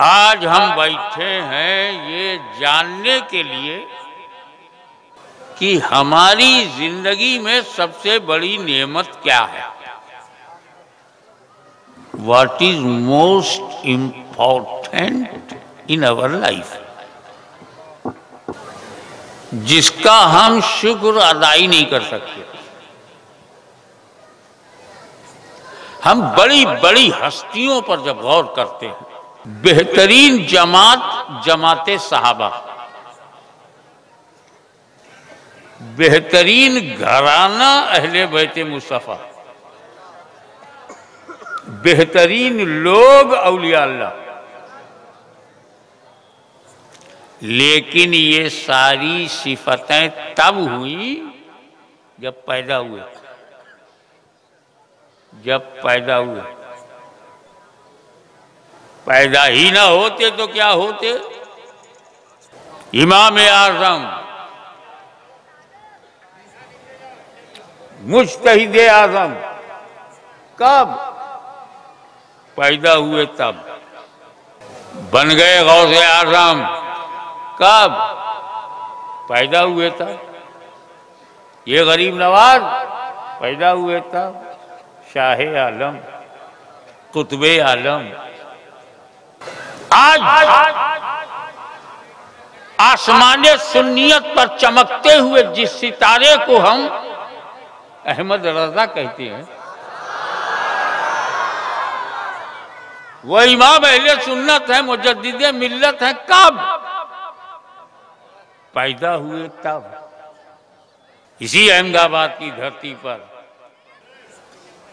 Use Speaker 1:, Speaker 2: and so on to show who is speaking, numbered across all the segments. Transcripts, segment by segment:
Speaker 1: आज हम बैठे हैं ये जानने के लिए कि हमारी जिंदगी में सबसे बड़ी नेमत क्या है। What is most important in our life, जिसका हम शुक्र अदाई नहीं कर सकते। हम बड़ी बड़ी हस्तियों पर जब गौर करते हैं, बेहतरीन जमात जमाते सहाबा, बेहतरीन घराना अहले बैते मुस्तफा, बेहतरीन लोग औलिया अल्लाह, लेकिन ये सारी सिफतें तब हुई जब पैदा हुए। जब पैदा हुए, पैदा ही ना होते तो क्या होते। इमाम आज़म, मुज्तहिद आज़म कब पैदा हुए? तब बन गए गौसे आज़म कब पैदा हुए? तब ये गरीब नवाज पैदा हुए। तब शाहे आलम, कुतबे आलम। आज आसमाने सुन्नियत पर चमकते हुए जिस सितारे को हम अहमद रजा कहते हैं, वो इमाम अहले सुन्नत है, मुजद्दिदे मिल्लत है। कब पैदा हुए? तब इसी अहमदाबाद की धरती पर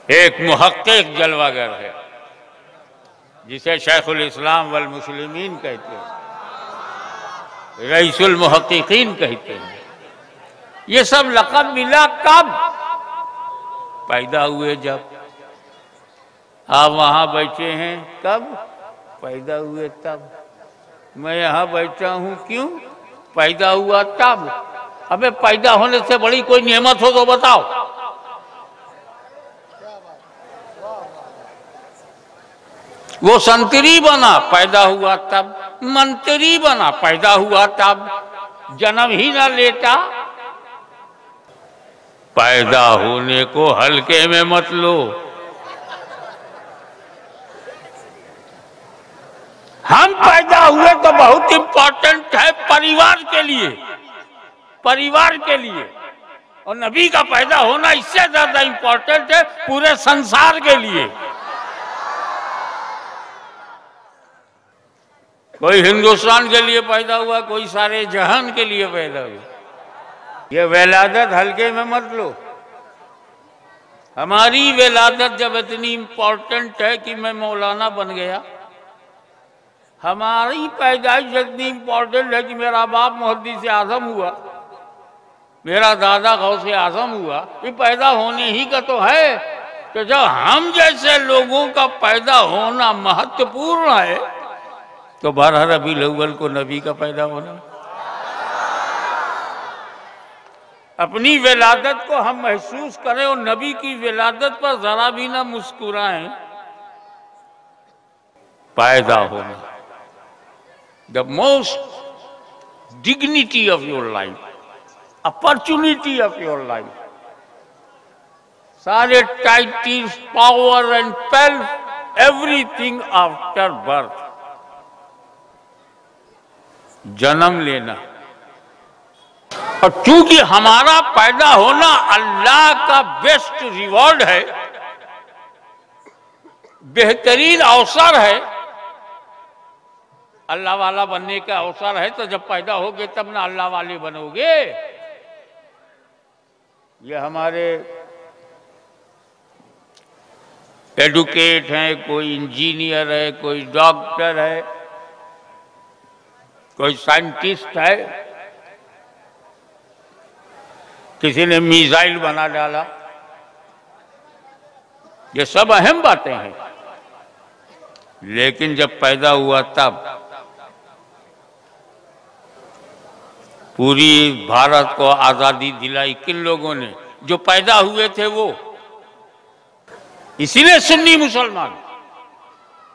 Speaker 1: एक मुहक्किक जलवागर है जिसे शेखुल इस्लाम वल मुस्लिमीन कहते हैं, रईसुल मुहक्किकीन कहते हैं। ये सब लक़ब मिला कब? पैदा हुए जब। आप वहां बैठे हैं कब? पैदा हुए तब। मैं यहां बैठा हूं क्यों? पैदा हुआ तब। अबे पैदा होने से बड़ी कोई नेमत हो तो बताओ। वो संतरी बना, पैदा हुआ तब। मंत्री बना, पैदा हुआ तब। जन्म ही ना लेता। पैदा होने को हल्के में मत लो। हम पैदा हुए तो बहुत इंपॉर्टेंट है परिवार के लिए, परिवार के लिए। और नबी का पैदा होना इससे ज्यादा इंपॉर्टेंट है पूरे संसार के लिए। कोई हिंदुस्तान के लिए पैदा हुआ, कोई सारे जहान के लिए पैदा हुआ। ये विलादत हल्के में मत लो। हमारी विलादत जब इतनी इंपॉर्टेंट है कि मैं मौलाना बन गया, हमारी पैदाइश इतनी इंपॉर्टेंट है कि मेरा बाप मुहद्दिस आज़म हुआ, मेरा दादा गौसे आज़म हुआ, ये पैदा होने ही का तो है। तो जब हम जैसे लोगों का पैदा होना महत्वपूर्ण है, तो 12 रबीउल अव्वल को नबी का पैदा होना। अपनी विलादत को हम महसूस करें और नबी की विलादत पर जरा भी ना मुस्कुराएं। पैदा होना, the most dignity of your life, opportunity of your life. सारे titles, power and wealth, everything after birth. जन्म लेना। और चूंकि हमारा पैदा होना अल्लाह का बेस्ट रिवॉर्ड है, बेहतरीन अवसर है, अल्लाह वाला बनने का अवसर है, तो जब पैदा होगे तब ना अल्लाह वाले बनोगे। ये हमारे एडुकेट हैं, कोई इंजीनियर है, कोई डॉक्टर है, कोई साइंटिस्ट है, किसी ने मिसाइल बना डाला। ये सब अहम बातें हैं, लेकिन जब पैदा हुआ तब पूरी भारत को आजादी दिलाई किन लोगों ने? जो पैदा हुए थे वो। इसीलिए सुन्नी मुसलमान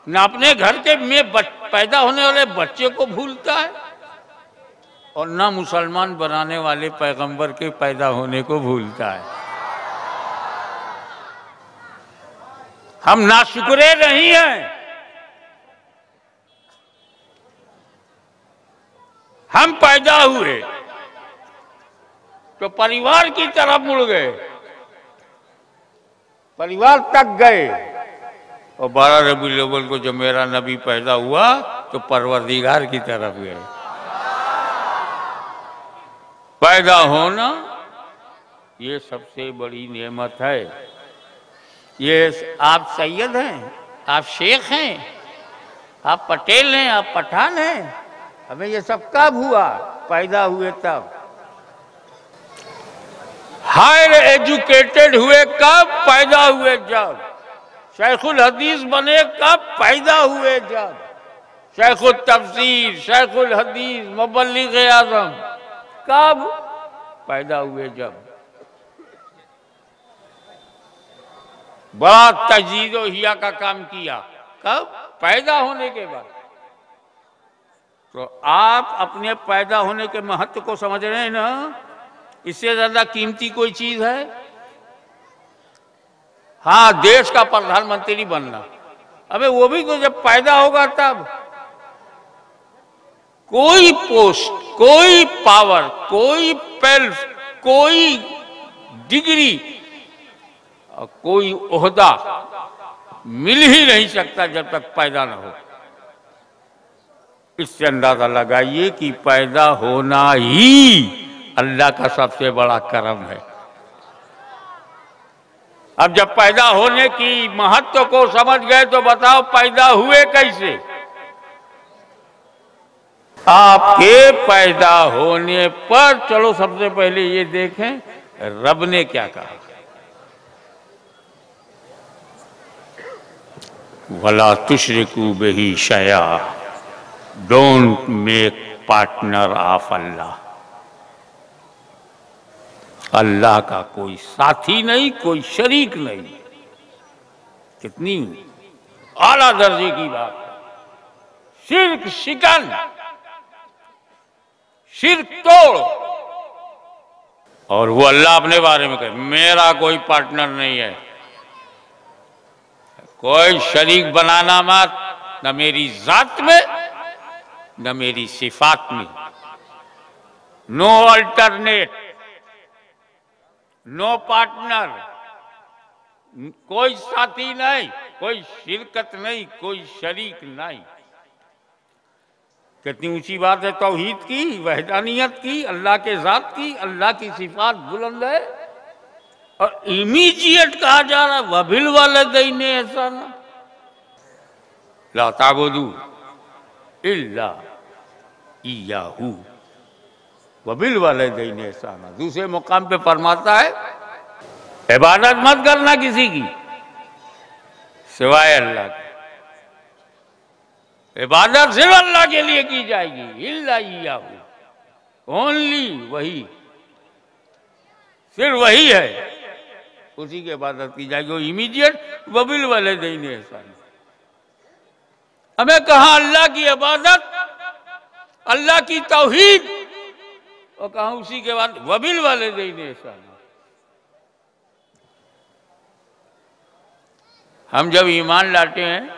Speaker 1: न अपने घर के में पैदा होने वाले बच्चे को भूलता है और न मुसलमान बनाने वाले पैगंबर के पैदा होने को भूलता है। हम नाशुक्रे नहीं हैं, हम पैदा हुए तो परिवार की तरफ मुड़ गए, परिवार तक गए और 12 रबीउल अव्वल को जब मेरा नबी पैदा हुआ तो परवरदिगार की तरफ गए। पैदा होना ये सबसे बड़ी नेमत है। ये आप सैयद हैं, आप शेख हैं, आप पटेल हैं, आप पठान हैं, हमें ये सब कब हुआ? पैदा हुए तब। हायर एजुकेटेड हुए कब? पैदा हुए जब। शेखुल हदीस बने कब? पैदा हुए जब। शेखुल तफसीर, शेखुल हदीस, मुबल्लिग आज़म कब? पैदा हुए जब। बड़ा तजदीद व हिया का काम किया कब? पैदा होने के बाद। तो आप अपने पैदा होने के महत्व को समझ रहे हैं ना? इससे ज्यादा कीमती कोई चीज है? हाँ, देश का प्रधानमंत्री बनना, अबे वो भी तो जब पैदा होगा तब। कोई पोस्ट, कोई पावर, कोई वेल्थ, कोई डिग्री और कोई ओहदा मिल ही नहीं सकता जब तक पैदा ना हो। इससे अंदाजा लगाइए कि पैदा होना ही अल्लाह का सबसे बड़ा करम है। अब जब पैदा होने की महत्व को समझ गए तो बताओ पैदा हुए कैसे? आपके पैदा होने पर चलो सबसे पहले ये देखें रब ने क्या कहा। वला तुशरिकू बिही शैआ, डोंट मेक पार्टनर ऑफ अल्लाह। अल्लाह का कोई साथी नहीं, कोई शरीक नहीं। कितनी आला दर्जे की बात है। शिर्क शिकन, शिर्क तोड़। और वो अल्लाह अपने बारे में कहे मेरा कोई पार्टनर नहीं है, कोई शरीक बनाना मत, न मेरी जात में न मेरी सिफात में। नो अल्टरनेट, नो पार्टनर, कोई साथी नहीं, कोई शिरकत नहीं, कोई शरीक नहीं। कितनी ऊंची बात है तौहीद की, वहदानियत की, अल्लाह के जात की, अल्लाह की सिफात बुलंद है। और इमीडिएट कहा जा रहा है वबिल वालिदैन एहसाना, ला ताबुदू इल्ला इय्याहू वबिल वालिदैन एहसाना। दूसरे मुकाम पे फरमाता है इबादत मत करना किसी की सिवाय अल्लाह के। इबादत सिर्फ अल्लाह के लिए की जाएगी, इल्ला इय्याहू, ओनली वही, सिर्फ वही है, उसी की इबादत की जाएगी। इमीडिएट वबिल वालिदैन एहसाना। हमें कहा अल्लाह की इबादत, अल्लाह की तौहीद, और कहा उसी के बाद वबिल वालिदैन एहसाना। हम जब ईमान लाते हैं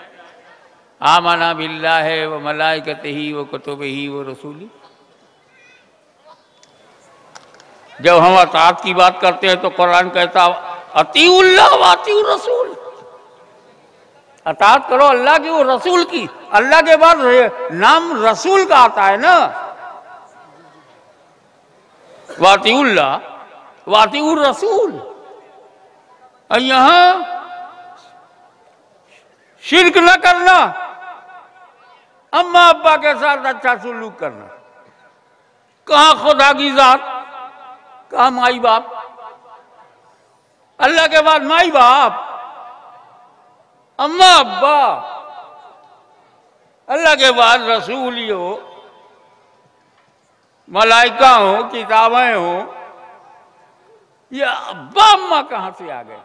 Speaker 1: आमना बिल्लाहि व मलाइकतिही व कुतुबिही व रसूली, जब हम अताअत की बात करते हैं तो कुरान कहता अतीउल्लाह व अतीउर रसूल, अताअत करो अल्लाह की और रसूल की। अल्लाह के बाद नाम रसूल का आता है ना, वातिउल्लाह वातिउर रसूल। और यहां शिर्क न करना, अम्मा अब्बा के साथ अच्छा सुलूक करना। कहां खुदा की जात, कहां माई बाप, अल्लाह के बाद माई बाप, अम्मा अब्बा, अल्लाह के बाद रसूल ही हो, मलाइका हो, किताबें हो। ये अब्बा अम्मा कहां से आ गए?